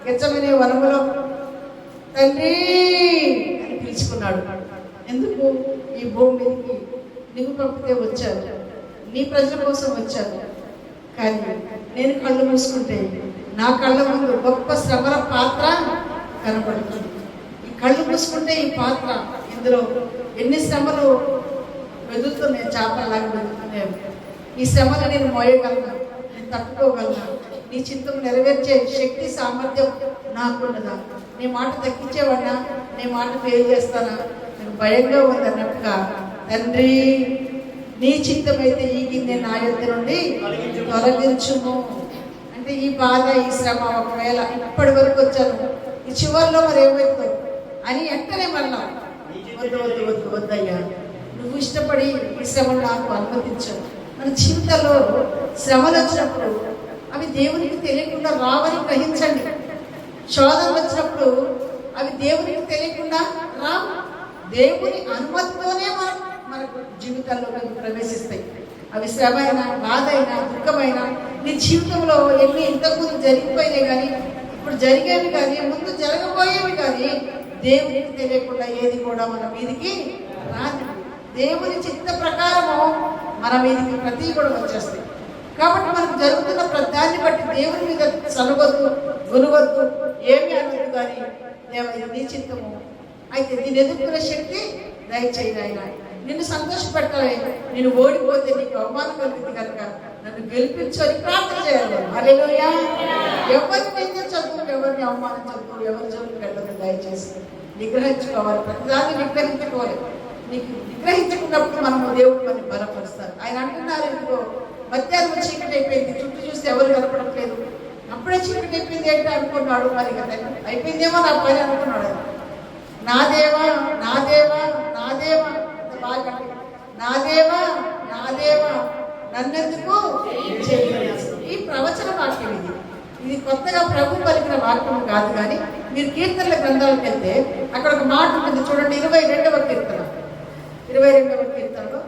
గెత్సెమనే వనములో తండ్రి అని పిలుచుకున్నాడు. ఎందుకు? ఈ భూమి మీదకి నీకు పంపితే వచ్చాను, నీ ప్రజల కోసం వచ్చాను. కానీ నేను కళ్ళు మూసుకుంటే నా కళ్ళ ముందు గొప్ప శ్రమల పాత్ర కనబడుతుంది. ఈ కళ్ళు మూసుకుంటే ఈ పాత్ర, ఇందులో ఎన్ని శ్రమలు వెదులుతున్నాయి, చేపలాగా వెదులుతున్నాయి. ఈ శ్రమను నేను మోయగలను, నేను తట్టుకోగలను. నీ చిత్తం నెరవేర్చే శక్తి సామర్థ్యం నాకున్నదా? నీ మాట తగ్గించేవాడినా, నీ మాట ఫెయిల్ చేస్తానా? నేను భయంగా ఉంది అన్నట్టుగా, తండ్రి నీ చిత్తమైతే ఈ గిన్నె నా యొద్ద నుండి తొలగించుము అంటే ఈ బాధ, ఈ శ్రమ ఒకవేళ ఇప్పటి వరకు వచ్చాను, ఈ చివరిలో మరి ఏమవుతుందో అని వెంటనే మళ్ళా వద్దు వద్దు వద్దు వద్దయ్యా, నువ్వు ఇష్టపడి ఈ శ్రమను నాకు అనుమతించవు. మన జీవితంలో శ్రమలు వచ్చినప్పుడు అవి దేవునికి తెలియకుండా రావని గ్రహించండి. శోధన వచ్చినప్పుడు అవి దేవునికి తెలియకుండా రావు, దేవుని అనుమతితోనే మనకు జీవితాల్లో ప్రవేశిస్తాయి. అవి శ్రమ అయినా, బాధ అయినా, దుఃఖమైనా, నీ జీవితంలో ఎన్ని ఇంతకుముందు జరిగిపోయినాయి కానీ, ఇప్పుడు జరిగేవి కానీ, ముందు జరగబోయేవి కానీ దేవునికి తెలియకుండా ఏది కూడా మన మీదికి రాదు. దేవుని చిత్త ప్రకారము మన మీదికి ప్రతి కూడా వచ్చేస్తాయి. కాబట్టి మనకు జరుగుతున్న ప్రధాన్ని బట్టి దేవుని మీద సనగొద్దు, గురువద్దు, ఏమి అనవద్దు. కానీ దేవ నీ చిత్తము అయితే దీన్ని ఎదుర్కొనే శక్తి దయచేయి ఆయన. నిన్ను సంతోషపెట్టాలి. నేను ఓడిపోతే నీకు అవమానం కలిగింది కనుక నన్ను గెలిపించని ప్రార్థన చేయాలి. హల్లెలూయా. ఎవరిని నిందించద్దు, ఎవరిని అవమానించద్దు, ఎవరి జోలికి వెళ్ళదు. దయచేసి నిగ్రహించుకోవాలి, ప్రతిదాన్ని నిగ్రహించుకోవాలి. నీకు నిగ్రహించుకున్నప్పుడు మనము దేవుడు మనని బలపరుస్తారు. ఆయన అంటున్నారు, ఇంకో మధ్యాహ్నం చీకటి అయిపోయింది, చుట్టూ చూస్తే ఎవరు కనపడట్లేదు, అప్పుడే చీకటి అయిపోయింది ఏంటో అనుకున్నాడు. మరి అయిపోయిందేమో నా పని అనుకున్నాడు. నా దేవా నా దేవా నా దేవా బాగా, నా దేవా నా దేవా నన్నెందుకు చేయలేదు. ఈ ప్రవచన వాక్యం ఇది కొత్తగా ప్రభు పలికిన వాక్యం కాదు. కానీ మీరు కీర్తనల గ్రంథాలకు వెళ్తే అక్కడ ఒక మాట ఉంటుంది చూడండి. 22వ కీర్తన 22వ కీర్తనలో